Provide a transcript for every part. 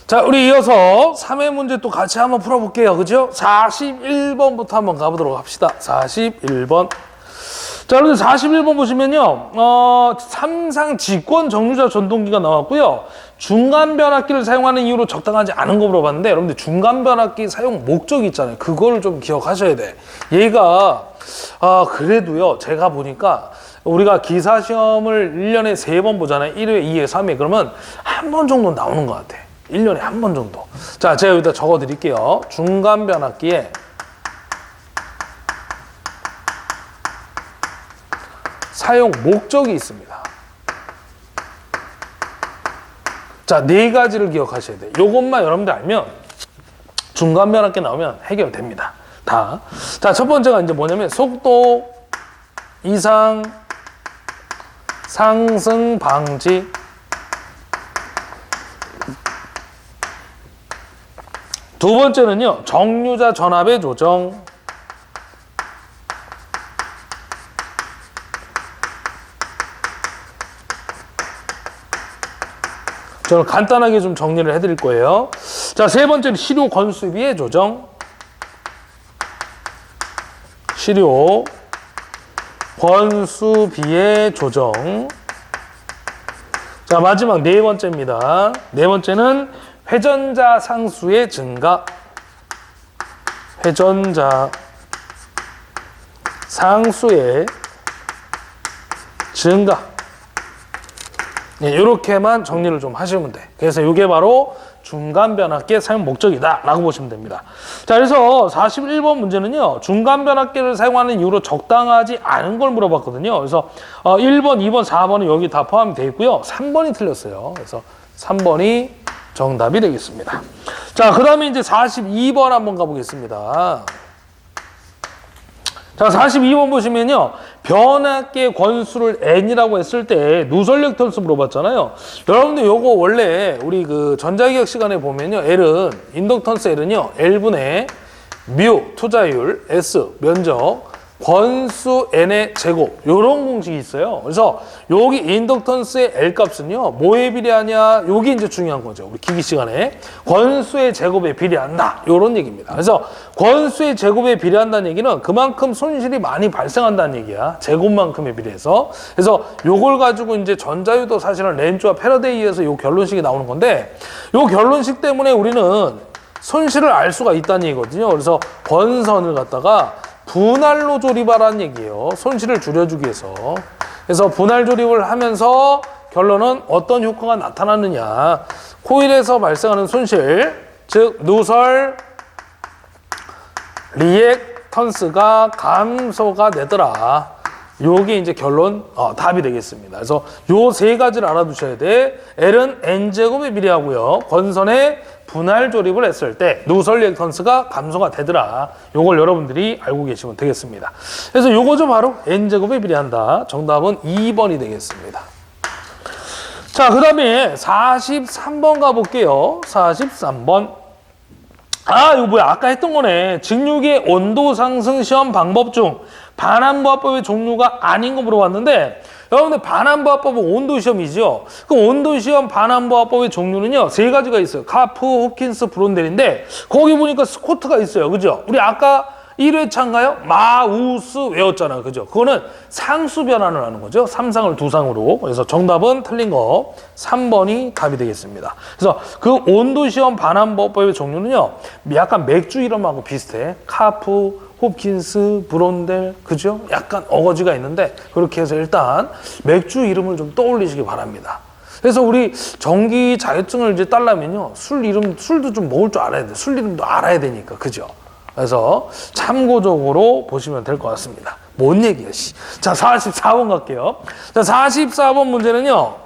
자, 우리 이어서 3회 문제 또 같이 한번 풀어볼게요. 그죠? 41번부터 한번 가보도록 합시다. 41번. 자, 그런데 41번 보시면요. 삼상 직권 정류자 전동기가 나왔고요. 중간 변압기를 사용하는 이유로 적당하지 않은 거 물어봤는데, 여러분들 중간 변압기 사용 목적이 있잖아요. 그걸 좀 기억하셔야 돼. 얘가, 그래도요. 제가 보니까 우리가 기사 시험을 1년에 3번 보잖아요. 1회, 2회, 3회. 그러면 한 번 정도 나오는 것 같아. 1년에 한 번 정도. 자, 제가 여기다 적어 드릴게요. 중간 변압기에 사용 목적이 있습니다. 자, 4가지를 기억하셔야 돼요. 요것만 여러분들 알면 중간 변압기 나오면 해결됩니다. 다. 자, 첫 번째가 이제 뭐냐면 속도 이상 상승 방지. 두 번째는요, 정류자 전압의 조정. 저는 간단하게 좀 정리를 해드릴 거예요. 자, 세 번째는 시료 건수비의 조정. 시료 건수비의 조정. 자, 마지막 네 번째입니다. 네 번째는 회전자 상수의 증가. 회전자 상수의 증가. 네, 이렇게만 정리를 좀 하시면 돼. 그래서 이게 바로 중간 변압기의 사용 목적이다 라고 보시면 됩니다. 자, 그래서 41번 문제는요, 중간 변압기를 사용하는 이유로 적당하지 않은 걸 물어봤거든요. 그래서 1번, 2번, 4번은 여기 다 포함이 되어 있고요. 3번이 틀렸어요. 그래서 3번이 정답이 되겠습니다. 자, 그 다음에 이제 42번 한번 가보겠습니다. 자, 42번 보시면요. 변압기의 권수를 n이라고 했을 때 누설력 턴스 물어봤잖아요. 여러분들 요거 원래 우리 그 전자기억 시간에 보면요. L은, 인덕턴스 L은요. L분의 뮤, 투자율, S, 면적, 권수 n의 제곱, 요런 공식이 있어요. 그래서 여기 인덕턴스의 L 값은요, 뭐에 비례하냐? 요게 이제 중요한 거죠. 우리 기기 시간에. 권수의 제곱에 비례한다. 요런 얘기입니다. 그래서 권수의 제곱에 비례한다는 얘기는 그만큼 손실이 많이 발생한다는 얘기야. 제곱만큼에 비례해서. 그래서 요걸 가지고 이제 전자유도 사실은 렌즈와 패러데이에서 요 결론식이 나오는 건데, 요 결론식 때문에 우리는 손실을 알 수가 있다는 얘기거든요. 그래서 권선을 갖다가 분할로 조립하라는 얘기예요. 손실을 줄여주기 위해서. 그래서 분할 조립을 하면서 결론은 어떤 효과가 나타나느냐. 코일에서 발생하는 손실, 즉 누설 리액턴스가 감소가 되더라. 요게 이제 결론 답이 되겠습니다. 그래서 요 세 가지를 알아두셔야 돼. L은 n제곱에 비례하고요. 권선의 분할 조립을 했을 때 누설 리액턴스가 감소가 되더라. 요걸 여러분들이 알고 계시면 되겠습니다. 그래서 요거죠 바로 n제곱에 비례한다. 정답은 2번이 되겠습니다. 자, 그 다음에 43번 가볼게요. 43번. 이거 뭐야? 아까 했던 거네. 직류기의 온도 상승 시험 방법 중 반환부하법의 종류가 아닌 거 물어봤는데, 여러분들 반환부하법은 온도 시험이죠. 그 온도 시험 반환부하법의 종류는요, 3가지가 있어요. 카프, 홉킨스, 브론델인데, 거기 보니까 스코트가 있어요. 그죠? 우리 아까 1회차인가요? 마우스 외웠잖아요. 그죠? 그거는 상수 변환을 하는 거죠. 3상을 2상으로. 그래서 정답은 틀린 거 3번이 답이 되겠습니다. 그래서 그 온도 시험 반환법의 종류는요, 약간 맥주 이름하고 비슷해. 카프, 홉킨스, 브론델, 그죠? 약간 어거지가 있는데, 그렇게 해서 일단 맥주 이름을 좀 떠올리시기 바랍니다. 그래서 우리 정기 자격증을 이제 따려면요, 술도 좀 먹을 줄 알아야 돼. 술 이름도 알아야 되니까. 그죠? 그래서 참고적으로 보시면 될 것 같습니다. 뭔 얘기야, 씨. 자, 44번 갈게요. 자, 44번 문제는요,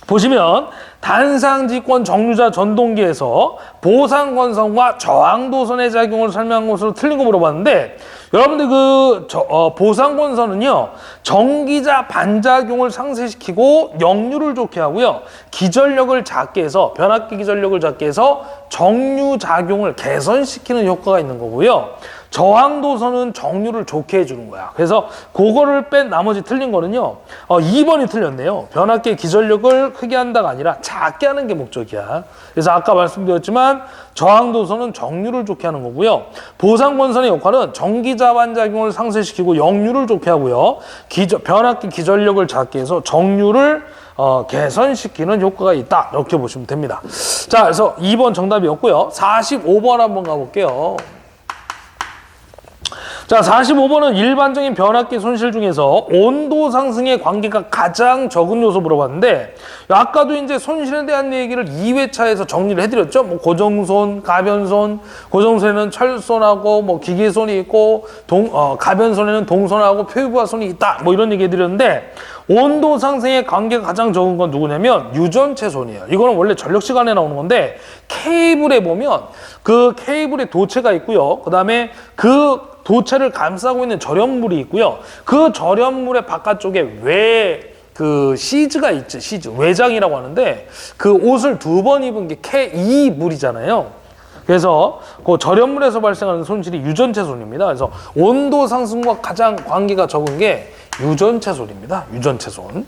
보시면 단상직권 정류자 전동기에서 보상건선과 저항도선의 작용을 설명한 것으로 틀린 거 물어봤는데, 여러분들 보상권선은요, 전기자 반작용을 상쇄시키고 역류를 좋게 하고요, 기전력을 작게 해서, 변압기 기전력을 작게 해서 정류작용을 개선시키는 효과가 있는 거고요. 저항도선은 정류를 좋게 해주는 거야. 그래서 그거를 뺀 나머지 틀린 거는요, 2번이 틀렸네요. 변압기의 기전력을 크게 한다가 아니라 작게 하는 게 목적이야. 그래서 아까 말씀드렸지만 저항도선은 정류를 좋게 하는 거고요. 보상권선의 역할은 전기자 반작용을 상쇄시키고 역류를 좋게 하고요. 변압기 기전력을 작게 해서 정류를 개선시키는 효과가 있다. 이렇게 보시면 됩니다. 자, 그래서 2번 정답이었고요. 45번 한번 가볼게요. 자, 45번은 일반적인 변압기 손실 중에서 온도 상승의 관계가 가장 적은 요소 물어봤는데, 아까도 이제 손실에 대한 얘기를 2회차에서 정리를 해드렸죠. 뭐 고정손, 가변손, 고정손에는 철손하고 뭐 기계손이 있고, 가변손에는 동손하고 표유부하손이 있다. 뭐 이런 얘기 해드렸는데, 온도 상승의 관계가 가장 적은 건 누구냐면 유전체손이에요. 이거는 원래 전력 시간에 나오는 건데, 케이블에 보면 그 케이블에 도체가 있고요. 그 다음에 그 도체를 감싸고 있는 절연물이 있고요. 그 절연물의 바깥쪽에 시즈가 있죠. 시즈. 외장이라고 하는데, 그 옷을 2번 입은 게 이 물이잖아요. 그래서 그 절연물에서 발생하는 손실이 유전체손입니다. 그래서 온도 상승과 가장 관계가 적은 게 유전체손입니다. 유전체손.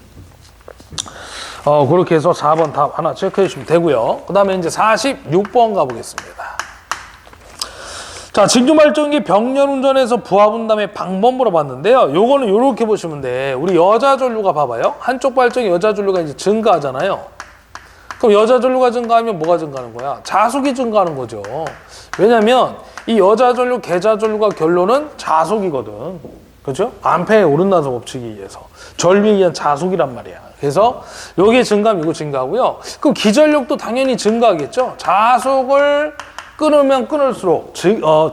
그렇게 해서 4번 답 하나 체크해 주시면 되고요. 그 다음에 이제 46번 가보겠습니다. 자, 진주발전기 병렬 운전에서 부하 분담의 방법 물어봤는데요. 요거는 요렇게 보시면 돼. 우리 여자 전류가 봐봐요. 한쪽 발전기 여자 전류가 이제 증가하잖아요. 그럼 여자 전류가 증가하면 뭐가 증가하는 거야? 자속이 증가하는 거죠. 왜냐면 이 여자 전류, 계자 전류가 결론은 자속이거든. 그죠? 암페의 오른나서 법칙에 의해서. 전류에 의한 자속이란 말이야. 그래서 여기에 증가하면 이거 증가하고요. 그럼 기전력도 당연히 증가하겠죠. 자속을 끊으면 끊을수록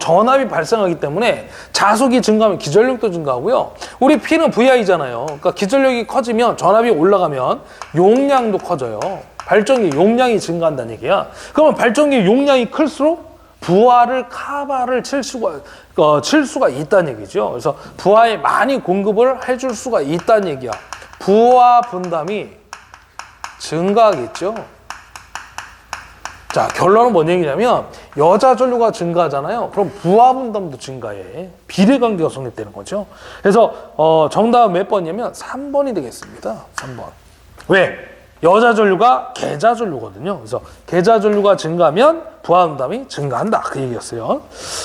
전압이 발생하기 때문에 자속이 증가하면 기전력도 증가하고요. 우리 P는 VI잖아요. 그러니까 기전력이 커지면 전압이 올라가면 용량도 커져요. 발전기 용량이 증가한다는 얘기야. 그러면 발전기 용량이 클수록 부하를 카바를 칠 수가 있다는 얘기죠. 그래서 부하에 많이 공급을 해줄 수가 있다는 얘기야. 부하 분담이 증가하겠죠. 자, 결론은 뭔 얘기냐면 여자 전류가 증가하잖아요. 그럼 부하 분담도 증가해. 비례관계가 성립되는 거죠. 그래서 정답은 몇 번이냐면 3번이 되겠습니다. 3번. 왜? 여자 전류가 계자 전류거든요. 그래서 계자 전류가 증가하면 부하 분담이 증가한다. 그 얘기였어요.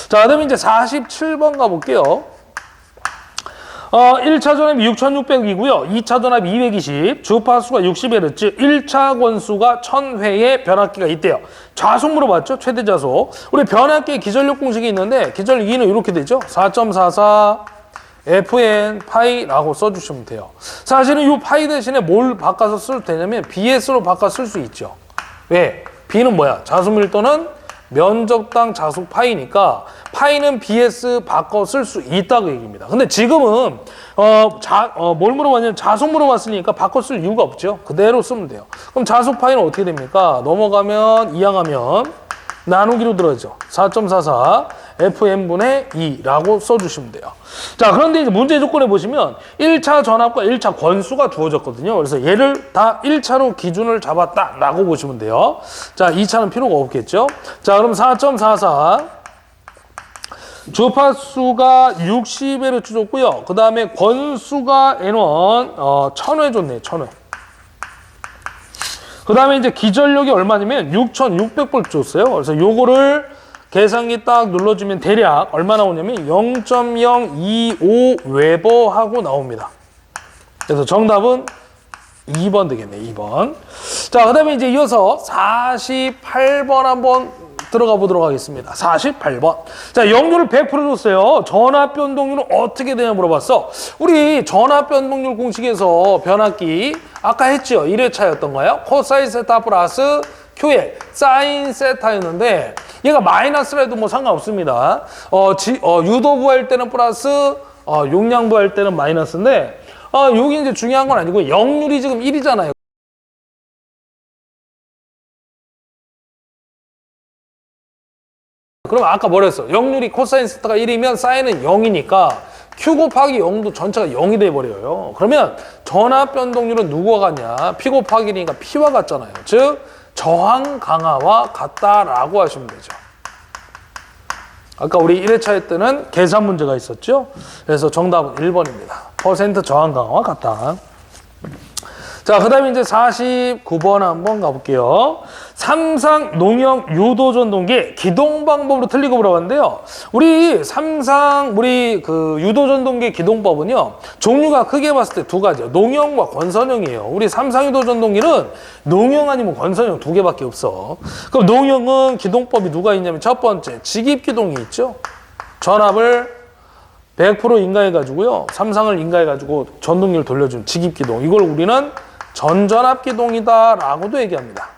자, 그다음에 이제 47번 가볼게요. 1차 전압이 6600이고요. 2차 전압이 220, 주파수가 60Hz, 1차 권수가 1000회의 변압기가 있대요. 좌속 물어봤죠? 최대 좌속. 우리 변압기의 기전력 공식이 있는데 기전력 2는 이렇게 되죠. 4.44 FN 파이라고 써주시면 돼요. 사실은 이 파이 대신에 뭘 바꿔서 쓸 되냐면 BS로 바꿔 쓸 수 있죠. 왜? B는 뭐야? 자속 밀도는 면적당 자속 파이니까 파이는 BS 바꿔 쓸 수 있다고 얘기입니다. 근데 지금은 뭘 물어봤냐면 자속 물어봤으니까 바꿔 쓸 이유가 없죠. 그대로 쓰면 돼요. 그럼 자속 파이는 어떻게 됩니까? 넘어가면 이항하면 나누기로 들어가죠. 4.44 FN분의 2라고 써주시면 돼요. 자, 그런데 이제 문제 조건에 보시면 1차 전압과 1차 권수가 주어졌거든요. 그래서 얘를 다 1차로 기준을 잡았다라고 보시면 돼요. 자, 2차는 필요가 없겠죠. 자, 그럼 4.44 주파수가 60Hz 줬고요. 그 다음에 권수가 N1 1000회 줬네요. 1000회. 그 다음에 이제 기전력이 얼마냐면 6600V 줬어요. 그래서 요거를 계산기 딱 눌러주면 대략 얼마 나오냐면 0.025 웨버 하고 나옵니다. 그래서 정답은 2번 되겠네. 2번. 자, 그 다음에 이제 이어서 48번 한번 들어가 보도록 하겠습니다. 48번. 자, 역류를 100% 줬어요. 전압 변동률은 어떻게 되냐 물어봤어. 우리 전압 변동률 공식에서 변압기 아까 했죠. 1회차였던가요? 코사인 세타 플러스 QL 사인 세타였는데 얘가 마이너스라 해도 뭐 상관없습니다. 유도부 할 때는 플러스 용량부 할 때는 마이너스인데 여기 이제 중요한 건 아니고 역률이 지금 1이잖아요. 그럼 아까 뭐랬어? 역률이 코사인 스타가 1이면 사인은 0이니까 Q 곱하기 0도 전체가 0이 돼버려요. 그러면 전압 변동률은 누구와 같냐? P 곱하기 1이니까 P와 같잖아요. 즉 저항 강화와 같다라고 하시면 되죠. 아까 우리 1회차 할 때는 계산 문제가 있었죠. 그래서 정답은 1번입니다. 퍼센트 저항 강화와 같다. 자, 그 다음에 이제 49번 한번 가볼게요. 삼상 농형 유도 전동기 기동 방법으로 틀리고 물어봤는데요. 우리 그 유도 전동기 기동법은요, 종류가 크게 봤을 때 두 가지요. 농형과 건선형이에요. 우리 삼상 유도 전동기는 농형 아니면 건선형 두 개밖에 없어. 그럼 농형은 기동법이 누가 있냐면 첫 번째, 직입 기동이 있죠. 전압을 100% 인가해가지고요. 삼상을 인가해가지고 전동기를 돌려준 직입 기동. 이걸 우리는 전전압 기동이다라고도 얘기합니다.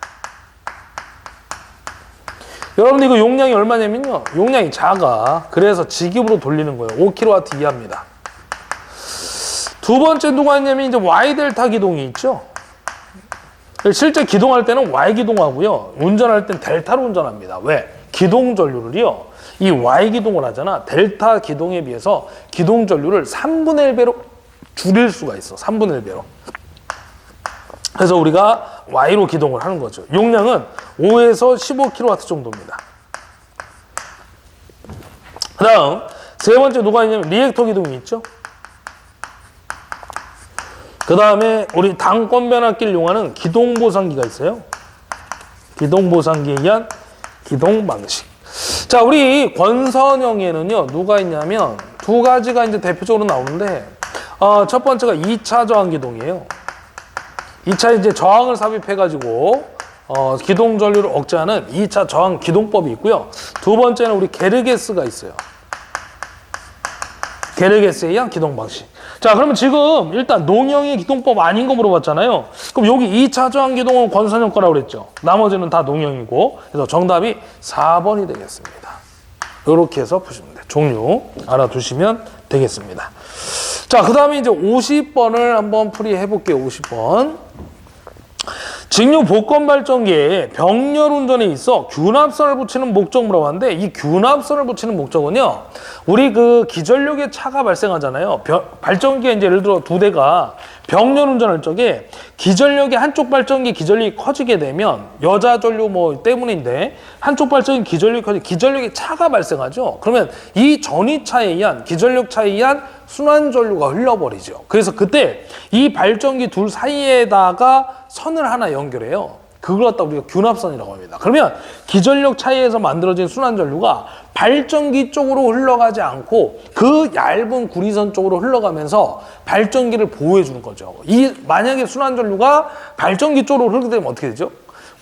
여러분 이거 용량이 얼마냐면요. 용량이 작아. 그래서 직입으로 돌리는 거예요. 5kW 이하입니다. 두 번째 누가 있냐면 이제 Y델타 기동이 있죠. 실제 기동할 때는 Y 기동하고요. 운전할 땐 델타로 운전합니다. 왜? 기동 전류를요. 이 Y 기동을 하잖아. 델타 기동에 비해서 기동 전류를 3분의 1배로 줄일 수가 있어. 3분의 1배로. 그래서 우리가 Y로 기동을 하는 거죠. 용량은 5에서 15kW 정도입니다. 그 다음 세 번째 누가 있냐면 리액터 기동이 있죠. 그 다음에 우리 당권 변압기를 이용하는 기동 보상기가 있어요. 기동 보상기에 의한 기동 방식. 자, 우리 권선형에는요 누가 있냐면 두 가지가 이제 대표적으로 나오는데 첫 번째가 2차 저항 기동이에요. 2차 이제 저항을 삽입해가지고 기동 전류를 억제하는 2차 저항 기동법이 있고요. 두 번째는 우리 게르게스가 있어요. 게르게스에 의한 기동 방식. 자, 그러면 지금 일단 농형이 기동법 아닌 거 물어봤잖아요. 그럼 여기 2차 저항 기동은 권선형 거라고 그랬죠. 나머지는 다 농형이고. 그래서 정답이 4번이 되겠습니다. 이렇게 해서 푸시면 돼요. 종류 알아두시면 되겠습니다. 자, 그 다음에 이제 50번을 한번 풀이해 볼게요. 50번. 직류 복권 발전기에 병렬 운전에 있어 균합선을 붙이는 목적 물어봤는데 이 균합선을 붙이는 목적은요. 우리 그 기전력의 차가 발생하잖아요. 발전기가 이제 예를 들어 두 대가 병렬 운전할 적에 기전력이 한쪽 발전기 기전력이 커지게 되면 여자 전류 뭐 때문인데 한쪽 발전기 기전력이 커지면 기전력의 차가 발생하죠. 그러면 이 전위차에 의한 기전력 차에 의한 순환 전류가 흘러버리죠. 그래서 그때 이 발전기 둘 사이에다가 선을 하나 연결해요. 그걸 갖다 우리가 균합선이라고 합니다. 그러면 기전력 차이에서 만들어진 순환 전류가 발전기 쪽으로 흘러가지 않고 그 얇은 구리선 쪽으로 흘러가면서 발전기를 보호해 주는 거죠. 만약에 순환 전류가 발전기 쪽으로 흐르게 되면 어떻게 되죠?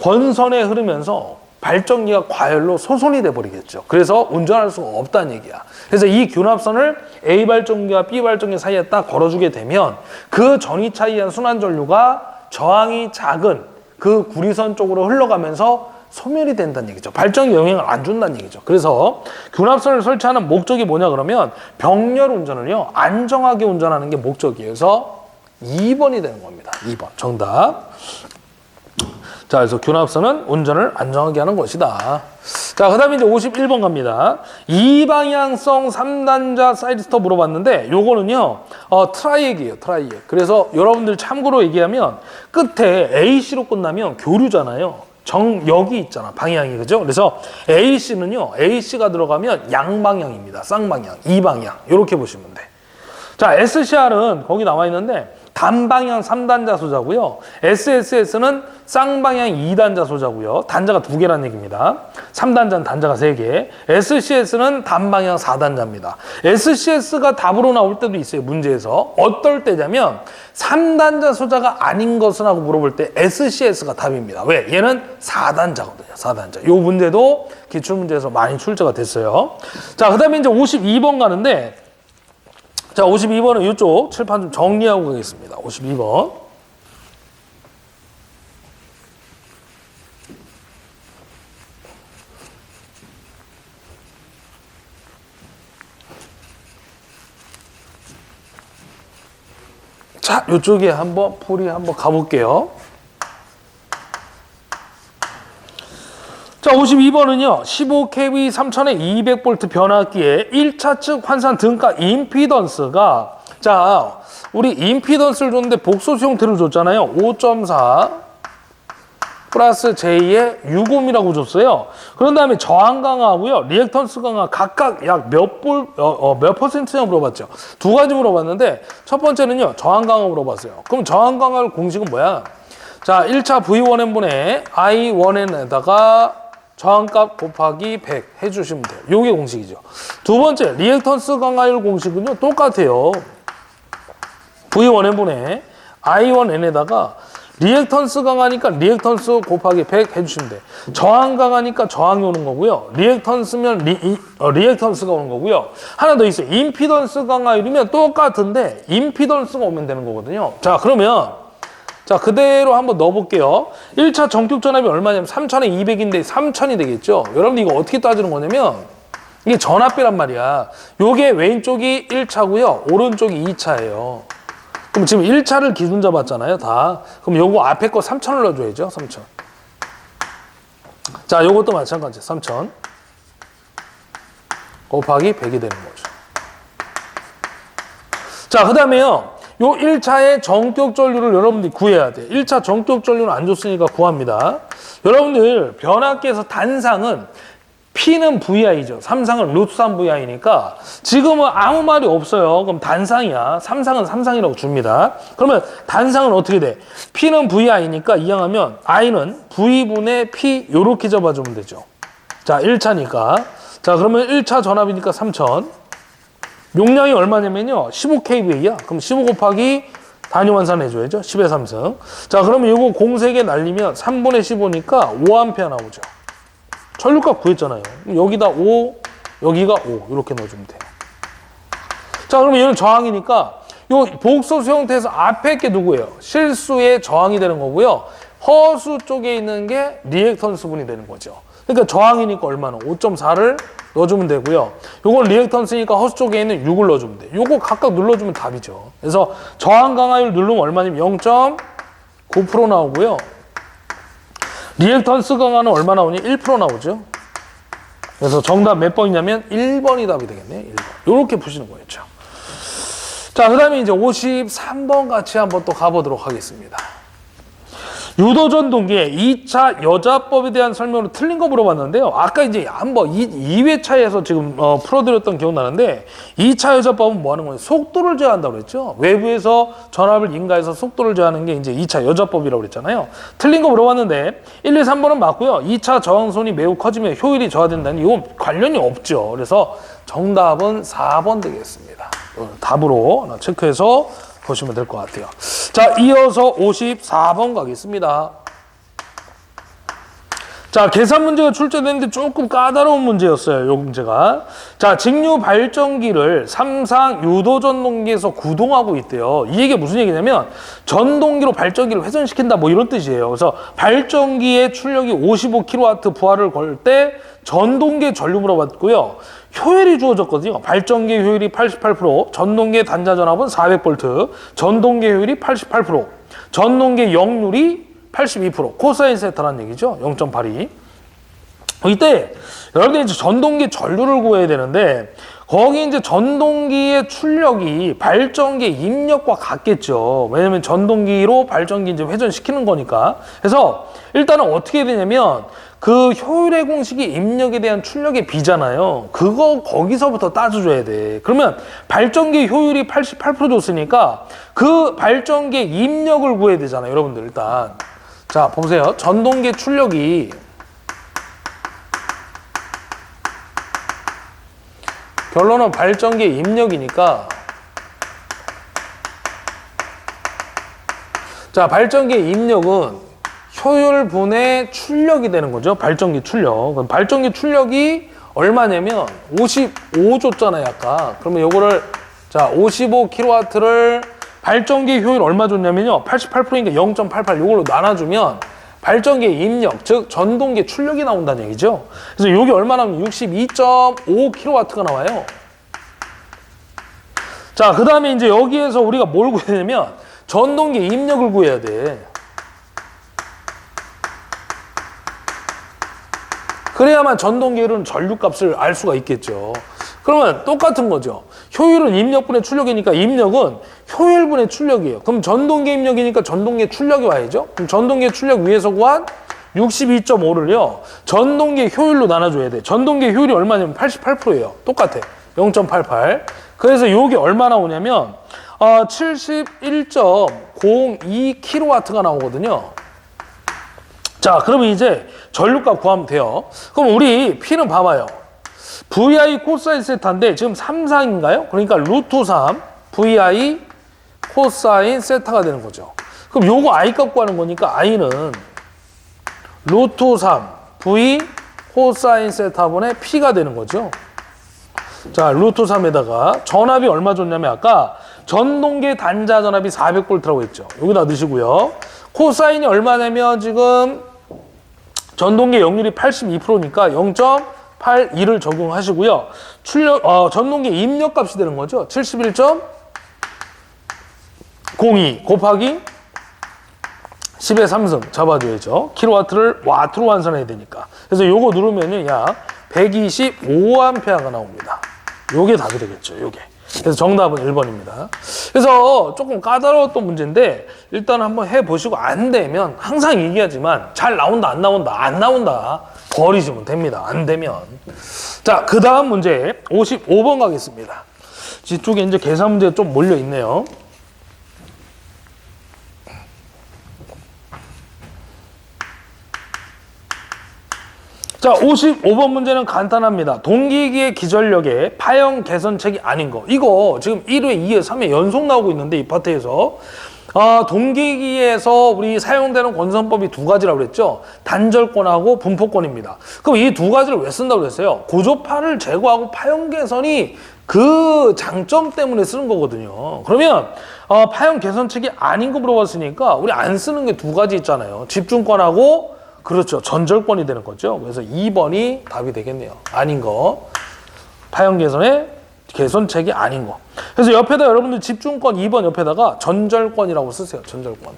권선에 흐르면서 발전기가 과열로 소손이 돼버리겠죠. 그래서 운전할 수가 없다는 얘기야. 그래서 이 균합선을 A 발전기와 B 발전기 사이에 딱 걸어주게 되면 그 전위차에 의한 순환 전류가 저항이 작은 그 구리선 쪽으로 흘러가면서 소멸이 된다는 얘기죠. 발전기에 영향을 안 준다는 얘기죠. 그래서 균합선을 설치하는 목적이 뭐냐 그러면 병렬 운전을요 안정하게 운전하는 게 목적이에요. 그래서 2번이 되는 겁니다. 2번 정답. 자, 그래서 균합선은 운전을 안정하게 하는 것이다. 자, 그 다음에 이제 51번 갑니다. 이방향성 3단자 사이드 스톱 물어봤는데, 요거는요, 트라이액이에요, 트라이액. 그래서 여러분들 참고로 얘기하면, 끝에 AC로 끝나면 교류잖아요. 여기 있잖아, 방향이, 그죠? 그래서 AC는요, AC가 들어가면 양방향입니다. 쌍방향, 이방향. 요렇게 보시면 돼. 자, SCR은 거기 나와 있는데, 단방향 3단자 소자고요. SSS는 쌍방향 2단자 소자고요. 단자가 2개라는 얘기입니다. 3단자는 단자가 3개. SCS는 단방향 4단자입니다. SCS가 답으로 나올 때도 있어요. 문제에서. 어떨 때냐면 3단자 소자가 아닌 것은 하고 물어볼 때 SCS가 답입니다. 왜? 얘는 4단자거든요. 4단자. 요 문제도 기출문제에서 많이 출제가 됐어요. 자, 그 다음에 이제 52번 가는데 자, 52번은 이쪽 칠판 좀 정리하고 가겠습니다. 52번. 자, 이쪽에 한번 풀이 한번 가볼게요. 자, 자, 52번은요. 15kV 3200V 변압기의 1차 측 환산 등가 임피던스가, 자, 우리 임피던스를 줬는데 복소수 형태로 줬잖아요. 5.4 플러스 J의 6옴이라고 줬어요. 그런 다음에 저항 강하고요, 리액턴스 강하 각각 약 몇 퍼센트냐 물어봤죠. 두 가지 물어봤는데 첫 번째는요, 저항 강하 물어봤어요. 그럼 저항 강하 공식은 뭐야? 자, 1차 V1n분의 I1n에다가 저항값 곱하기 100 해주시면 돼요. 요게 공식이죠. 두 번째, 리액턴스 강하율 공식은요, 똑같아요. V1n분의 I1n에다가 리액턴스 강하니까 리액턴스 곱하기 100 해주시면 돼. 저항 강하니까 저항이 오는 거고요. 리액턴스면 리액턴스가 오는 거고요. 하나 더 있어요. 임피던스 강하율이면 똑같은데 임피던스가 오면 되는 거거든요. 자, 그러면 자, 그대로 한번 넣어볼게요. 1차 전격 전압이 얼마냐면 3000에 200인데 3000이 되겠죠. 여러분들 이거 어떻게 따지는 거냐면 이게 전압비란 말이야. 요게 왼쪽이 1차고요. 오른쪽이 2차예요. 그럼 지금 1차를 기준 잡았잖아요, 다. 그럼 요거 앞에 거 3000을 넣어줘야죠, 3000. 자, 요것도 마찬가지, 3000. 곱하기 100이 되는 거죠. 자, 그 다음에요. 요 1차의 전격 전류를 여러분들이 구해야 돼. 1차 전격 전류는 안 줬으니까 구합니다. 여러분들, 변압기에서 단상은 P는 VI죠. 3상은 루트3 VI니까 지금은 아무 말이 없어요. 그럼 단상이야. 3상은 3상이라고 줍니다. 그러면 단상은 어떻게 돼? P는 VI니까 이항하면 I는 V분의 P 요렇게 잡아주면 되죠. 자, 1차니까. 자, 그러면 1차 전압이니까 3000. 용량이 얼마냐면요. 15kV야. 그럼 15 곱하기 단위 환산해줘야죠. 10의 3승. 자, 그러면 요거 공세개 날리면 3분의 15니까 5A 나오죠. 전류값 구했잖아요. 여기다 5, 여기가 5 이렇게 넣어주면 돼요. 자, 그러면 얘는 저항이니까 요 복소수 형태에서 앞에 게 누구예요? 실수의 저항이 되는 거고요. 허수 쪽에 있는 게 리액턴스분이 되는 거죠. 그러니까 저항이니까 얼마나? 5.4를 넣어주면 되고요. 요건 리액턴스니까 허수 쪽에 있는 6을 넣어주면 돼요. 요거 각각 눌러주면 답이죠. 그래서 저항 강하율 누르면 얼마냐면 0.9% 나오고요. 리액턴스 강하는 얼마 나오니? 1% 나오죠. 그래서 정답 몇 번이냐면 1번이 답이 되겠네. 1번. 이렇게 푸시는 거였죠. 자, 그 다음에 이제 53번 같이 한번 또 가보도록 하겠습니다. 유도전동기의 2차 여자법에 대한 설명으로 틀린 거 물어봤는데요. 아까 이제 한번 2회차에서 지금 풀어드렸던 기억나는데 2차 여자법은 뭐 하는 거예요? 속도를 제어한다고 그랬죠. 외부에서 전압을 인가해서 속도를 제어하는 게 이제 2차 여자법이라고 그랬잖아요. 틀린 거 물어봤는데 1, 2, 3번은 맞고요. 2차 저항선이 매우 커지면 효율이 저하된다는 이건 관련이 없죠. 그래서 정답은 4번 되겠습니다. 답으로 하나 체크해서 보시면 될 것 같아요. 자, 이어서 54번 가겠습니다. 자, 계산 문제가 출제되는데 조금 까다로운 문제였어요. 이 문제가. 자, 직류 발전기를 3상 유도 전동기에서 구동하고 있대요. 이 얘기가 무슨 얘기냐면 전동기로 발전기를 회전시킨다 뭐 이런 뜻이에요. 그래서 발전기의 출력이 55kW 부하를 걸 때 전동기의 전류 물어봤고요. 효율이 주어졌거든요. 발전기 효율이 88%, 전동기의 단자 전압은 400V, 전동기 효율이 88%, 전동기 역률이 82%, 코사인 세타라는 얘기죠. 0.82. 이때 여러분들이 이제 전동기 전류를 구해야 되는데 거기 이제 전동기의 출력이 발전기의 입력과 같겠죠. 왜냐면 전동기로 발전기 이제 회전시키는 거니까. 그래서 일단은 어떻게 해야 되냐면 그 효율의 공식이 입력에 대한 출력의 비잖아요. 그거 거기서부터 따져줘야 돼. 그러면 발전기 효율이 88% 줬으니까 그 발전기의 입력을 구해야 되잖아요. 여러분들 일단. 자, 보세요. 전동기 출력이 결론은 발전기의 입력이니까 자, 발전기의 입력은 효율분의 출력이 되는 거죠. 발전기 출력. 그럼 발전기 출력이 얼마냐면 55 줬잖아요, 아까. 그러면 요거를 자, 55kW를 발전기 효율 얼마 줬냐면요. 88%니까 0.88 요걸로 나눠주면 발전기의 입력, 즉 전동기 출력이 나온다는 얘기죠. 그래서 요게 얼마 나오면 62.5kW가 나와요. 자, 그 다음에 이제 여기에서 우리가 뭘 구해야 되냐면 전동기 입력을 구해야 돼. 그래야만 전동계열은 전류값을 알 수가 있겠죠. 그러면 똑같은 거죠. 효율은 입력분의 출력이니까 입력은 효율분의 출력이에요. 그럼 전동계 입력이니까 전동계 출력이 와야죠. 그럼 전동계 출력 위에서 구한 62.5를요. 전동계 효율로 나눠줘야 돼. 전동계 효율이 얼마냐면 88%예요. 똑같아. 0.88. 그래서 이게 얼마 나오냐면 71.02kW가 나오거든요. 자, 그러면 이제 전류값 구하면 돼요. 그럼 우리 P는 봐봐요. VI 코사인 세타인데 지금 3상인가요? 그러니까 루트 3 VI 코사인 세타가 되는 거죠. 그럼 요거 I 값 구하는 거니까 I는 루트 3 V 코사인 세타분의 P가 되는 거죠. 자, 루트 3에다가 전압이 얼마 줬냐면 아까 전동계 단자 전압이 400V라고 했죠. 여기다 넣으시고요. 코사인이 얼마냐면 지금 전동계 역률이 82%니까 0.82를 적용하시고요. 전동계 입력값이 되는 거죠. 71.02 곱하기 10의 3승 잡아줘야죠. 킬로와트를 와트로 환산해야 되니까. 그래서 요거 누르면요, 약 125A가 나옵니다. 요게 답이 되겠죠, 요게. 그래서 정답은 1번입니다. 그래서 조금 까다로웠던 문제인데 일단 한번 해보시고 안 되면 항상 얘기하지만 잘 나온다, 안 나온다, 안 나온다. 버리시면 됩니다. 안 되면. 자, 그 다음 문제 55번 가겠습니다. 뒤쪽에 이제 계산 문제 좀 몰려 있네요. 자, 55번 문제는 간단합니다. 동기기의 기전력의 파형 개선책이 아닌 거. 이거 지금 1회, 2회, 3회 연속 나오고 있는데 이 파트에서 동기기에서 우리 사용되는 권선법이 두 가지라고 그랬죠. 단절권하고 분포권입니다. 그럼 이 두 가지를 왜 쓴다고 그랬어요? 고조파를 제거하고 파형 개선이 그 장점 때문에 쓰는 거거든요. 그러면 파형 개선책이 아닌 거 물어봤으니까 우리 안 쓰는 게 두 가지 있잖아요. 집중권하고 그렇죠. 전절권이 되는 거죠. 그래서 2번이 답이 되겠네요. 아닌 거. 파형 개선의 개선책이 아닌 거. 그래서 옆에다 여러분들 집중권 2번 옆에다가 전절권이라고 쓰세요. 전절권.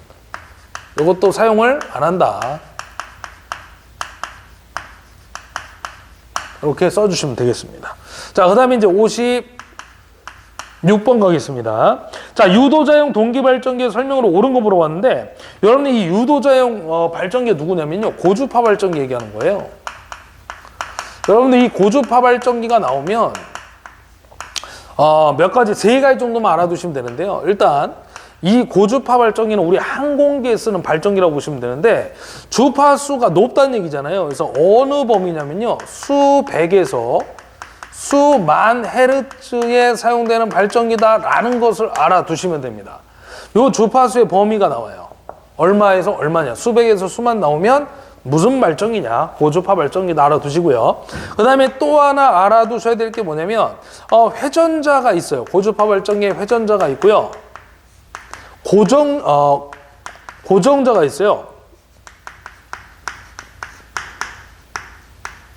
이것도 사용을 안 한다. 이렇게 써주시면 되겠습니다. 자, 그 다음에 이제 56번 가겠습니다. 자, 유도자용 동기발전기의 설명으로 옳은 거 물어봤는데 여러분들 이 유도자용 발전기 누구냐면요. 고주파 발전기 얘기하는 거예요. 여러분들 이 고주파 발전기가 나오면 몇 가지, 세 가지 정도만 알아두시면 되는데요. 일단 이 고주파 발전기는 우리 항공기에 쓰는 발전기라고 보시면 되는데 주파수가 높다는 얘기잖아요. 그래서 어느 범위냐면요. 수백에서 수만 헤르츠에 사용되는 발전기다라는 것을 알아두시면 됩니다. 이 주파수의 범위가 나와요. 얼마에서 얼마냐. 수백에서 수만 나오면 무슨 발전기냐. 고주파 발전기다 알아두시고요. 그 다음에 또 하나 알아두셔야 될 게 뭐냐면 회전자가 있어요. 고주파 발전기에 회전자가 있고요. 고정자가 있어요.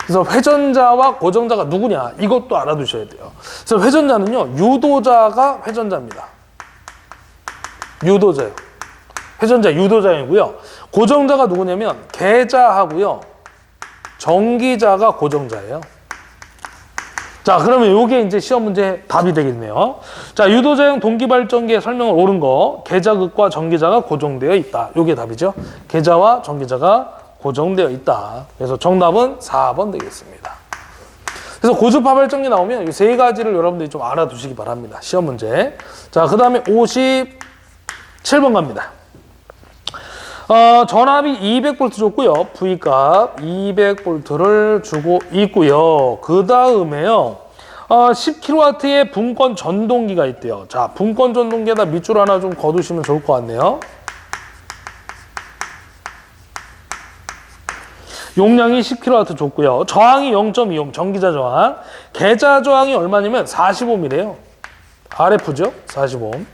그래서 회전자와 고정자가 누구냐 이것도 알아두셔야 돼요. 그래서 회전자는요. 유도자가 회전자입니다. 유도자요. 회전자 유도자이고요. 고정자가 누구냐면 계자하고요. 전기자가 고정자예요. 자, 그러면 이게 이제 시험 문제 답이 되겠네요. 자, 유도자용 동기발전기의 설명을 옳은 거. 계자극과 전기자가 고정되어 있다. 이게 답이죠. 계자와 전기자가 고정되어 있다. 그래서 정답은 4번 되겠습니다. 그래서 고주파 발전기 나오면 이 세 가지를 여러분들이 좀 알아두시기 바랍니다. 시험 문제. 자, 그 다음에 57번 갑니다. 전압이 200V 줬고요. V값 200V를 주고 있고요. 그 다음에요. 10kW의 분권 전동기가 있대요. 자, 분권 전동기에다 밑줄 하나 좀 거두시면 좋을 것 같네요. 용량이 10kW 줬고요. 저항이 0.25옴, 전기자 저항. 계자 저항이 얼마냐면 45옴이래요. RF죠? 45옴.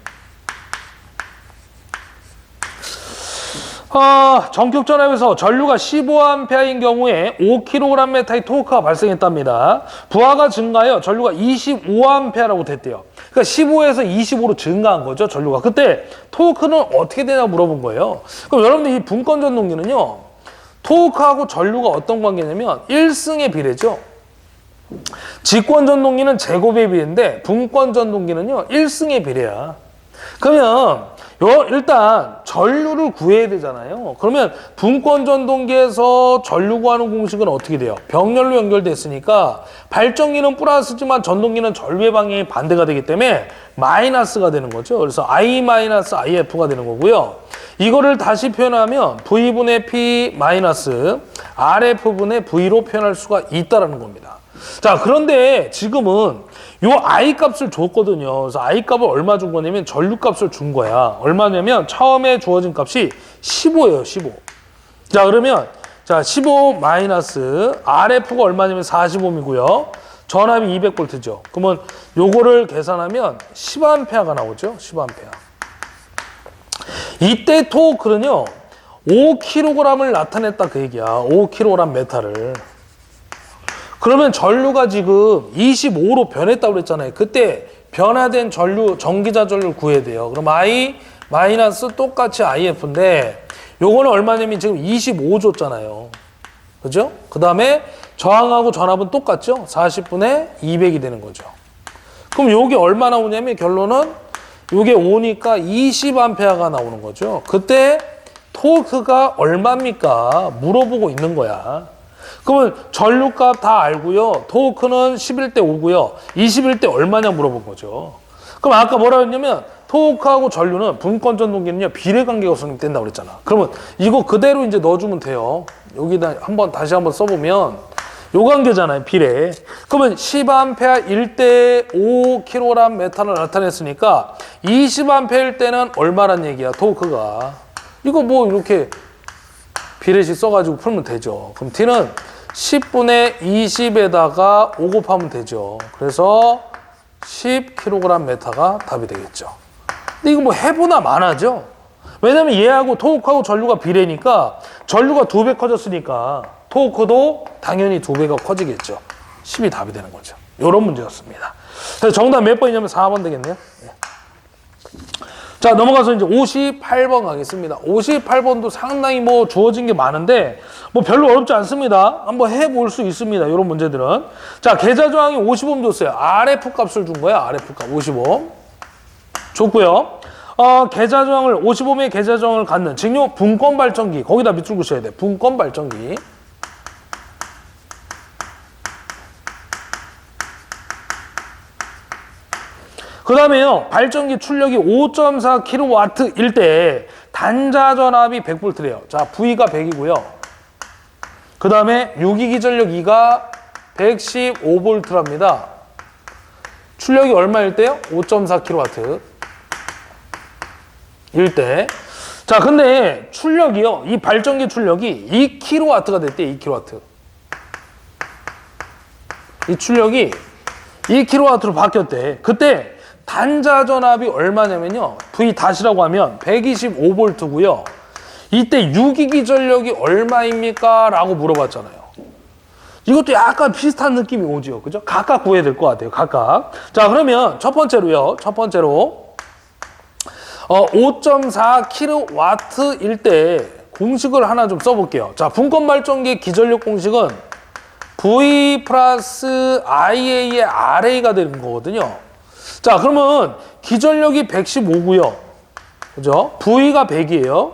전격 전압에서 전류가 15A인 경우에 5kgm의 토크가 발생했답니다. 부하가 증가하여 전류가 25A라고 됐대요. 그러니까 15에서 25로 증가한 거죠, 전류가. 그때 토크는 어떻게 되냐 물어본 거예요. 그럼 여러분들 이 분권 전동기는요. 토크하고 전류가 어떤 관계냐면 1승의 비례죠. 직권 전동기는 제곱의 비례인데 분권 전동기는요 1승의 비례야. 그러면 일단 전류를 구해야 되잖아요. 그러면 분권 전동기에서 전류 구하는 공식은 어떻게 돼요? 병렬로 연결됐으니까 발전기는 플러스지만 전동기는 전류의 방향이 반대가 되기 때문에 마이너스가 되는 거죠. 그래서 I-IF가 되는 거고요. 이거를 다시 표현하면 V분의 P 마이너스 RF분의 V로 표현할 수가 있다는 겁니다. 자, 그런데 지금은 요 I 값을 줬거든요. 그래서 I 값을 얼마 준 거냐면 전류 값을 준 거야. 얼마냐면 처음에 주어진 값이 15예요, 15. 자, 그러면 자, 15 마이너스 RF가 얼마냐면 45mm고요. 전압이 200V죠. 그러면 요거를 계산하면 10A가 나오죠. 10A. 이때 토크는요. 5kg을 나타냈다 그 얘기야. 5kg 메탈을. 그러면 전류가 지금 25로 변했다고 그랬잖아요. 그때 변화된 전류, 전기자 전류를 구해야 돼요. 그럼 I 마이너스 똑같이 IF인데 요거는 얼마냐면 지금 25 줬잖아요. 그죠? 그 다음에 저항하고 전압은 똑같죠? 40분의 200이 되는 거죠. 그럼 요게 얼마 나오냐면 결론은 요게 5니까 20A가 나오는 거죠. 그때 토크가 얼마입니까? 물어보고 있는 거야. 그러면 전류값 다 알고요. 토크는 11대 5고요. 21대 얼마냐 물어본 거죠. 그럼 아까 뭐라 했냐면 토크하고 전류는 분권 전동기는요. 비례관계가 성립된다고 그랬잖아. 그러면 이거 그대로 이제 넣어주면 돼요. 여기다 다시 한번 써보면 요 관계잖아요. 비례. 그러면 10A 1대 5kg 메탄을 나타냈으니까 20A일 때는 얼마란 얘기야. 토크가. 이거 뭐 이렇게 비례식 써가지고 풀면 되죠. 그럼 T는 10분의 20에다가 5 곱하면 되죠. 그래서 10kg 메타가 답이 되겠죠. 근데 이거 뭐 해보나 마나죠? 왜냐면 얘하고 토크하고 전류가 비례니까 전류가 2배 커졌으니까 토크도 당연히 2배가 커지겠죠. 10이 답이 되는 거죠. 이런 문제였습니다. 그래서 정답 몇 번이냐면 4번 되겠네요. 네. 자, 넘어가서 이제 58번 가겠습니다. 58번도 상당히 뭐 주어진 게 많은데 뭐 별로 어렵지 않습니다. 한번 해볼 수 있습니다. 이런 문제들은. 자, 계좌 저항이 50옴 줬어요. RF 값을 준 거야. RF 값 50옴. 줬고요. 계좌 저항을 55의 계좌 저항을 갖는 직류 분권 발전기 거기다 밑줄 그으셔야 돼. 분권 발전기. 그 다음에요. 발전기 출력이 5.4kW일 때 단자 전압이 100V래요. 자, V가 100이고요. 그 다음에 유기기 전력 2가 115V랍니다. 출력이 얼마일 때요? 5.4kW. 일 때. 자, 근데 출력이요. 이 발전기 출력이 2kW가 됐대요. 2kW. 이 출력이 2kW로 바뀌었대. 그때 단자 전압이 얼마냐면요. V-라고 하면 125V고요. 이때 유기기 전력이 얼마입니까? 라고 물어봤잖아요. 이것도 약간 비슷한 느낌이 오죠. 그죠? 각각 구해야 될 것 같아요. 각각. 자, 그러면 첫 번째로요. 5.4kW일 때 공식을 하나 좀 써볼게요. 자, 분권 발전기 기전력 공식은 V 플러스 IA의 RA가 되는 거거든요. 자, 그러면 기전력이 115고요. 그죠? V가 100이에요.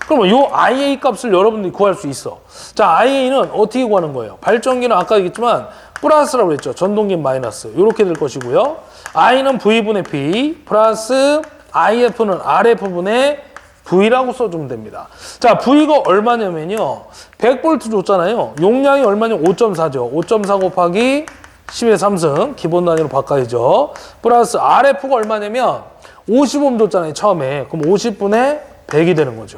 그러면 요 IA 값을 여러분들이 구할 수 있어. 자, IA는 어떻게 구하는 거예요? 발전기는 아까 얘기했지만 플러스라고 했죠. 전동기 마이너스. 이렇게 될 것이고요. I는 V분의 P 플러스 IF는 RF분의 V라고 써주면 됩니다. 자, V가 얼마냐면요. 100V 줬잖아요. 용량이 얼마냐면 5.4죠. 5.4 곱하기 10의 3승 기본 단위로 바꿔야죠. 플러스 RF가 얼마냐면 50옴 줬잖아요. 처음에. 그럼 50분의 100이 되는 거죠.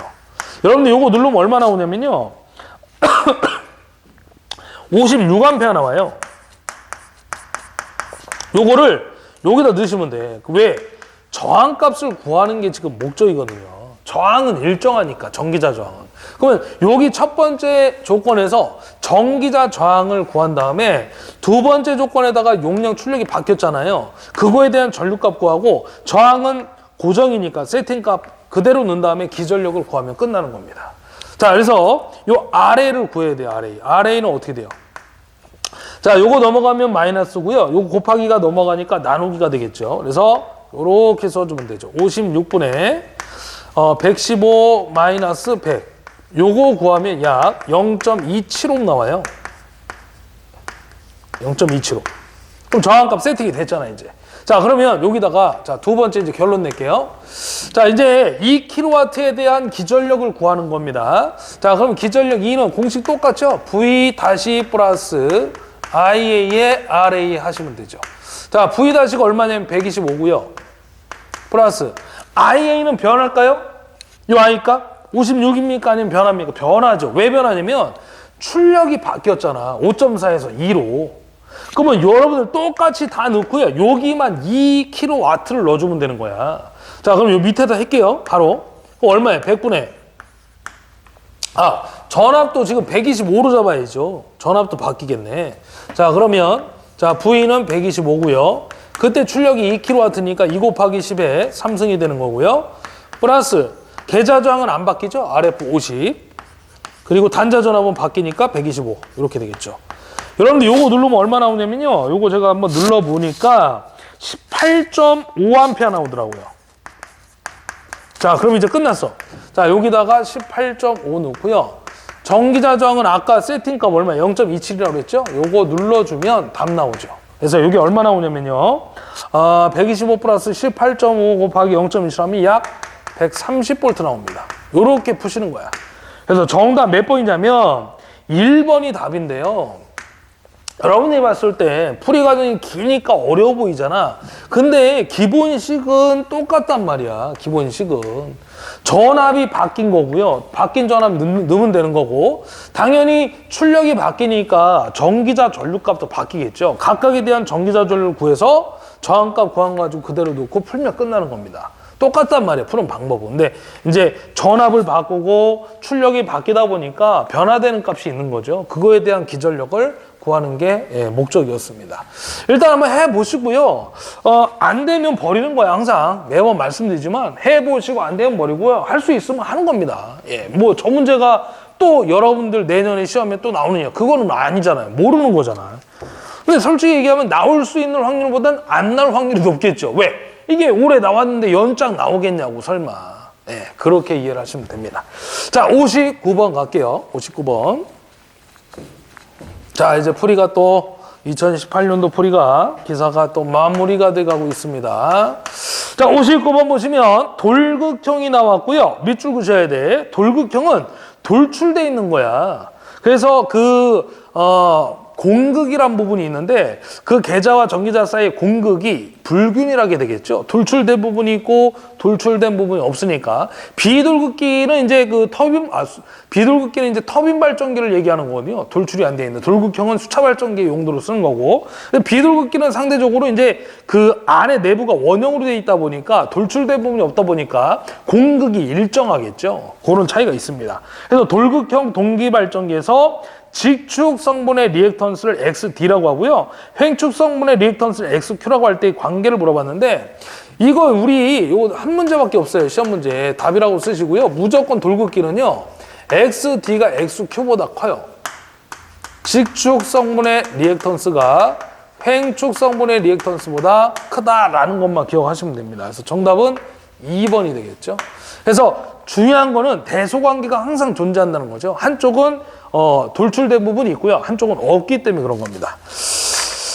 여러분들 요거 누르면 얼마 나오냐면요. 56A 나와요. 요거를 여기다 넣으시면 돼. 왜? 저항값을 구하는 게 지금 목적이거든요. 저항은 일정하니까, 전기자 저항은. 그러면 여기 첫 번째 조건에서 전기자 저항을 구한 다음에 두 번째 조건에다가 용량 출력이 바뀌었잖아요. 그거에 대한 전류값 구하고 저항은 고정이니까 세팅값 그대로 넣은 다음에 기전력을 구하면 끝나는 겁니다. 자, 그래서 요 RA를 구해야 돼요, RA. RA는 어떻게 돼요? 자, 요거 넘어가면 마이너스고요. 요거 곱하기가 넘어가니까 나누기가 되겠죠. 그래서 요렇게 써주면 되죠. 56분의 115 마이너스 100. 요거 구하면 약 0.275 나와요. 0.275. 그럼 저항값 세팅이 됐잖아, 이제. 자, 그러면 여기다가, 자, 두 번째 이제 결론 낼게요. 자, 이제 2kW에 대한 기전력을 구하는 겁니다. 자, 그럼 기전력 2는 공식 똑같죠? V 다시 플러스 IA의 RA 하시면 되죠. 자, V 다시가 얼마냐면 125고요. 플러스 IA는 변할까요? 요 I값? 56입니까? 아니면 변합니까? 변하죠. 왜 변하냐면 출력이 바뀌었잖아. 5.4에서 2로. 그러면 여러분들 똑같이 다 넣고요. 여기만 2kW를 넣어주면 되는 거야. 자, 그럼 요 밑에다 할게요. 바로. 얼마예요? 100분의. 전압도 지금 125로 잡아야죠. 전압도 바뀌겠네. 자, 그러면 자, V는 125고요. 그때 출력이 2kW니까 2 곱하기 10에 3승이 되는 거고요. 플러스 계좌 저항은 안 바뀌죠? RF 50. 그리고 단자 전압은 바뀌니까 125. 이렇게 되겠죠. 여러분들 요거 누르면 얼마 나오냐면요. 요거 제가 한번 눌러보니까 18.5A 나오더라고요. 자, 그럼 이제 끝났어. 자, 여기다가 18.5 넣고요. 전기자 저항은 아까 세팅값 얼마? 0.27이라고 그랬죠? 요거 눌러주면 답 나오죠. 그래서 여기 얼마 나오냐면요. 125 플러스 18.5 곱하기 0.27하면 약 130V 나옵니다. 요렇게 푸시는 거야. 그래서 정답 몇 번이냐면 1번이 답인데요. 여러분이 봤을 때 풀이 과정이 기니까 어려워 보이잖아. 근데 기본식은 똑같단 말이야. 기본식은. 전압이 바뀐 거고요. 바뀐 전압 넣으면 되는 거고, 당연히 출력이 바뀌니까 전기자 전류값도 바뀌겠죠. 각각에 대한 전기자 전류를 구해서 저항값 구해가지고 그대로 놓고 풀면 끝나는 겁니다. 똑같단 말이에요. 푸는 방법은. 근데 이제 전압을 바꾸고 출력이 바뀌다 보니까 변화되는 값이 있는 거죠. 그거에 대한 기전력을 구하는 게 목적이었습니다. 일단 한번 해보시고요. 안 되면 버리는 거야. 항상 매번 말씀드리지만 해보시고 안 되면 버리고요. 할 수 있으면 하는 겁니다. 뭐 저 문제가 또 여러분들 내년에 시험에 또 나오느냐, 그거는 아니잖아요. 모르는 거잖아요. 근데 솔직히 얘기하면 나올 수 있는 확률보단 안 나올 확률이 높겠죠. 왜? 이게 올해 나왔는데 연장 나오겠냐고 설마. 그렇게 이해를 하시면 됩니다. 자, 59번 갈게요. 59번. 자, 이제 풀이가 또 2018년도 풀이가 기사가 또 마무리가 돼가고 있습니다. 자, 59번 보시면 돌극형이 나왔고요. 밑줄 그셔야 돼. 돌극형은 돌출돼 있는 거야. 그래서 공극이란 부분이 있는데 그 계좌와 전기자 사이의 공극이 불균일하게 되겠죠. 돌출된 부분이 있고 돌출된 부분이 없으니까. 비돌극기는 이제 비돌극기는 이제 터빈 발전기를 얘기하는 거거든요. 돌출이 안 돼 있는. 돌극형은 수차 발전기 용도로 쓰는 거고. 비돌극기는 상대적으로 이제 그 안에 내부가 원형으로 돼 있다 보니까 돌출된 부분이 없다 보니까 공극이 일정하겠죠. 그런 차이가 있습니다. 그래서 돌극형 동기 발전기에서 직축 성분의 리액턴스를 XD라고 하고요. 횡축 성분의 리액턴스를 XQ라고 할 때 관계를 물어봤는데, 이거 우리 요 한 문제밖에 없어요. 시험 문제. 답이라고 쓰시고요. 무조건 돌극기는요. XD가 XQ보다 커요. 직축 성분의 리액턴스가 횡축 성분의 리액턴스보다 크다라는 것만 기억하시면 됩니다. 그래서 정답은 2번이 되겠죠. 그래서 중요한 거는 대소관계가 항상 존재한다는 거죠. 한쪽은 돌출된 부분이 있고요. 한쪽은 없기 때문에 그런 겁니다.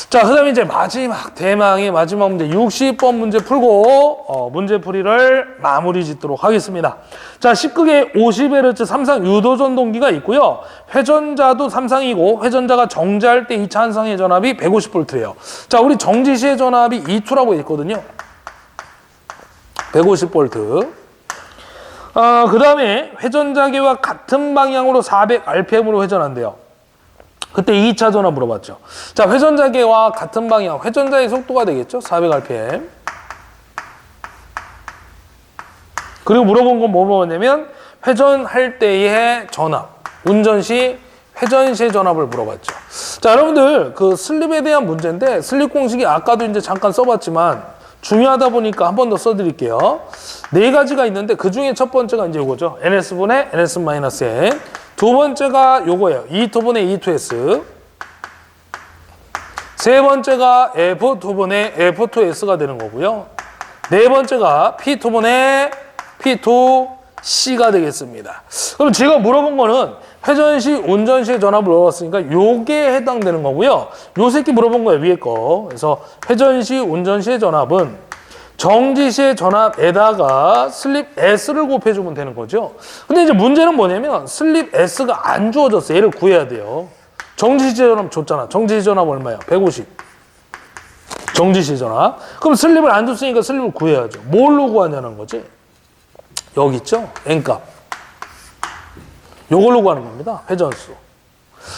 자, 그 다음에 이제 마지막, 대망의 마지막 문제 60번 문제 풀고 문제풀이를 마무리 짓도록 하겠습니다. 자, 10극에 50Hz 삼상 유도전동기가 있고요. 회전자도 삼상이고 회전자가 정지할 때 2차 한상의 전압이 150V예요. 자, 우리 정지 시의 전압이 2초라고 있거든요. 150V. 그 다음에 회전자계와 같은 방향으로 400rpm으로 회전한대요. 그때 2차 전압 물어봤죠. 자, 회전자계와 같은 방향, 회전자의 속도가 되겠죠. 400rpm. 그리고 물어본 건 뭐 물어봤냐면 회전할 때의 전압, 운전 시 회전 시의 전압을 물어봤죠. 자, 여러분들 그 슬립에 대한 문제인데 슬립 공식이 아까도 이제 잠깐 써봤지만 중요하다 보니까 한 번 더 써드릴게요. 네 가지가 있는데 그 중에 첫 번째가 이제 이거죠. ns분의 ns-n. 두 번째가 요거예요. E2분의 E2s. 세 번째가 F2분의 F2s가 되는 거고요. 네 번째가 P2분의 P2C가 되겠습니다. 그럼 제가 물어본 거는 회전시, 운전시의 전압을 넣었으니까 요게 해당되는 거고요. 요 새끼 물어본 거예요, 위에 거. 그래서 회전시, 운전시의 전압은 정지시의 전압에다가 슬립 S를 곱해주면 되는 거죠. 근데 이제 문제는 뭐냐면 슬립 S가 안 주어졌어요. 얘를 구해야 돼요. 정지시 전압 줬잖아. 정지시 전압 얼마예요? 150. 정지시 전압. 그럼 슬립을 안 줬으니까 슬립을 구해야죠. 뭘로 구하냐는 거지? 여기 있죠? N값. 요걸로 구하는 겁니다. 회전수.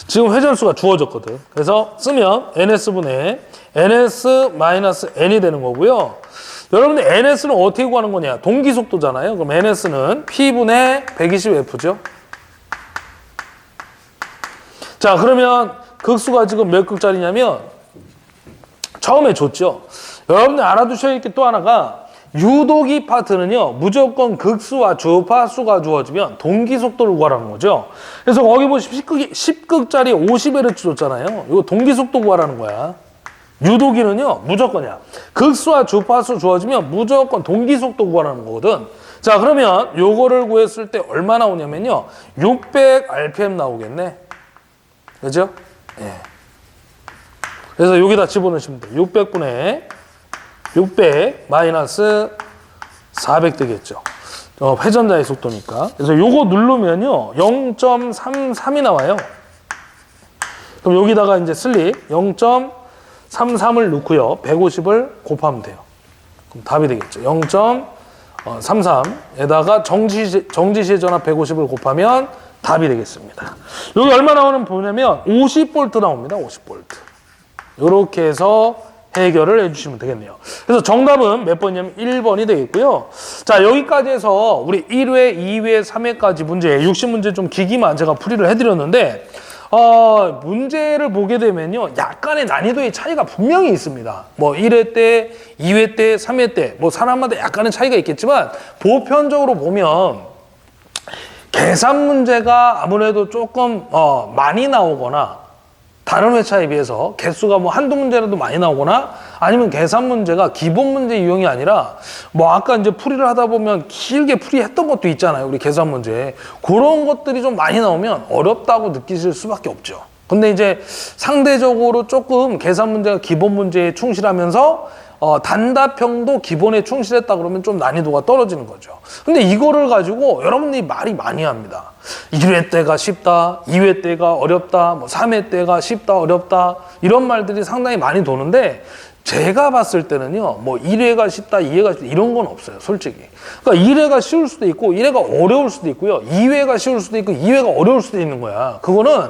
지금 회전수가 주어졌거든. 그래서 쓰면 ns분의 ns-n이 되는 거고요. 여러분들 ns는 어떻게 구하는 거냐? 동기속도잖아요. 그럼 ns는 p분의 120f죠. 자, 그러면 극수가 지금 몇 극짜리냐면 처음에 줬죠. 여러분들 알아두셔야 할 게 또 하나가 유도기 파트는요, 무조건 극수와 주파수가 주어지면 동기속도를 구하라는 거죠. 그래서 거기 보시면 10극짜리 50Hz 줬잖아요. 이거 동기속도 구하라는 거야. 유도기는요, 무조건이야. 극수와 주파수 주어지면 무조건 동기속도 구하라는 거거든. 자, 그러면 요거를 구했을 때 얼마 나오냐면요, 600rpm 나오겠네. 그죠? 예. 그래서 여기다 집어넣으시면 돼요. 600분의 600 마이너스 400 되겠죠. 회전자의 속도니까. 그래서 요거 누르면요, 0.33이 나와요. 그럼 여기다가 이제 슬립 0.33을 넣고요, 150을 곱하면 돼요. 그럼 답이 되겠죠. 0.33에다가 정지시의 전압 150을 곱하면 답이 되겠습니다. 여기 얼마 나오는 보냐면 50V 나옵니다. 50V. 이렇게 해서 해결을 해주시면 되겠네요. 그래서 정답은 몇 번이냐면 1번이 되겠고요. 자, 여기까지 해서 우리 1회, 2회, 3회까지 문제, 60문제 좀 기기만 제가 풀이를 해드렸는데, 문제를 보게 되면요, 약간의 난이도의 차이가 분명히 있습니다. 뭐 1회 때, 2회 때, 3회 때, 뭐 사람마다 약간의 차이가 있겠지만 보편적으로 보면 계산 문제가 아무래도 조금 많이 나오거나, 다른 회차에 비해서 개수가 뭐 한두 문제라도 많이 나오거나, 아니면 계산 문제가 기본 문제 유형이 아니라 뭐 아까 이제 풀이를 하다 보면 길게 풀이했던 것도 있잖아요. 우리 계산 문제. 그런 것들이 좀 많이 나오면 어렵다고 느끼실 수밖에 없죠. 근데 이제 상대적으로 조금 계산 문제가 기본 문제에 충실하면서 단답형도 기본에 충실했다 그러면 좀 난이도가 떨어지는 거죠. 근데 이거를 가지고 여러분들이 말이 많이 합니다. 1회 때가 쉽다, 2회 때가 어렵다, 뭐 3회 때가 쉽다, 어렵다, 이런 말들이 상당히 많이 도는데, 제가 봤을 때는요, 뭐 1회가 쉽다, 2회가 쉽다, 이런 건 없어요, 솔직히. 그러니까 1회가 쉬울 수도 있고, 1회가 어려울 수도 있고요, 2회가 쉬울 수도 있고, 2회가 어려울 수도 있는 거야. 그거는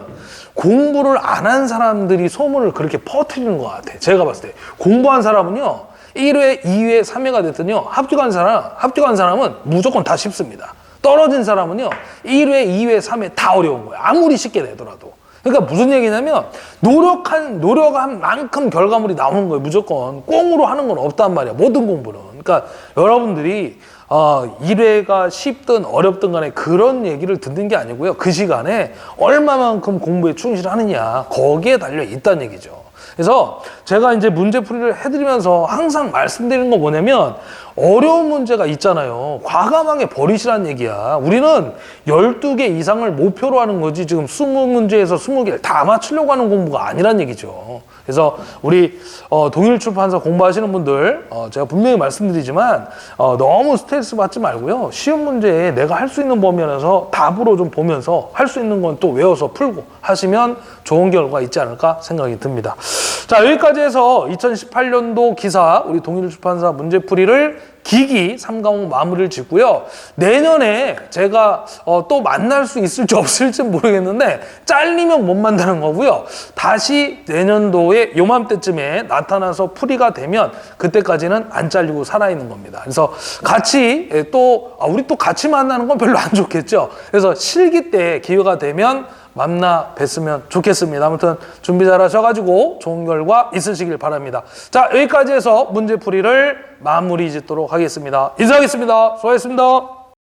공부를 안 한 사람들이 소문을 그렇게 퍼뜨리는 것 같아. 제가 봤을 때. 공부한 사람은요, 1회, 2회, 3회가 됐더니요, 합격한 사람은 무조건 다 쉽습니다. 떨어진 사람은요, 1회, 2회, 3회 다 어려운 거예요. 아무리 쉽게 되더라도. 그러니까 무슨 얘기냐면, 노력한 만큼 결과물이 나오는 거예요. 무조건. 꽁으로 하는 건 없단 말이야. 모든 공부는. 그러니까 여러분들이 1회가 쉽든 어렵든 간에 그런 얘기를 듣는 게 아니고요. 그 시간에 얼마만큼 공부에 충실하느냐, 거기에 달려 있다는 얘기죠. 그래서 제가 이제 문제풀이를 해드리면서 항상 말씀드리는 거 뭐냐면, 어려운 문제가 있잖아요. 과감하게 버리시라는 얘기야. 우리는 12개 이상을 목표로 하는 거지, 지금 20문제에서 20개를 다 맞추려고 하는 공부가 아니란 얘기죠. 그래서 우리 동일출판사 공부하시는 분들, 제가 분명히 말씀드리지만 너무 스트레스 받지 말고요, 쉬운 문제에 내가 할 수 있는 범위 안에서 답으로 좀 보면서 할 수 있는 건 또 외워서 풀고 하시면 좋은 결과 있지 않을까 생각이 듭니다. 자, 여기까지 해서 2018년도 기사 우리 동일출판사 문제풀이를 기기 3과목 마무리를 짓고요. 내년에 제가 또 만날 수 있을지 없을지 모르겠는데, 잘리면 못 만나는 거고요. 다시 내년도에 요맘때쯤에 나타나서 풀이가 되면 그때까지는 안 잘리고 살아있는 겁니다. 그래서 같이 우리 또 같이 만나는 건 별로 안 좋겠죠. 그래서 실기 때 기회가 되면 만나 뵀으면 좋겠습니다. 아무튼 준비 잘 하셔가지고 좋은 결과 있으시길 바랍니다. 자, 여기까지 해서 문제풀이를 마무리 짓도록 하겠습니다. 인사하겠습니다. 수고하셨습니다.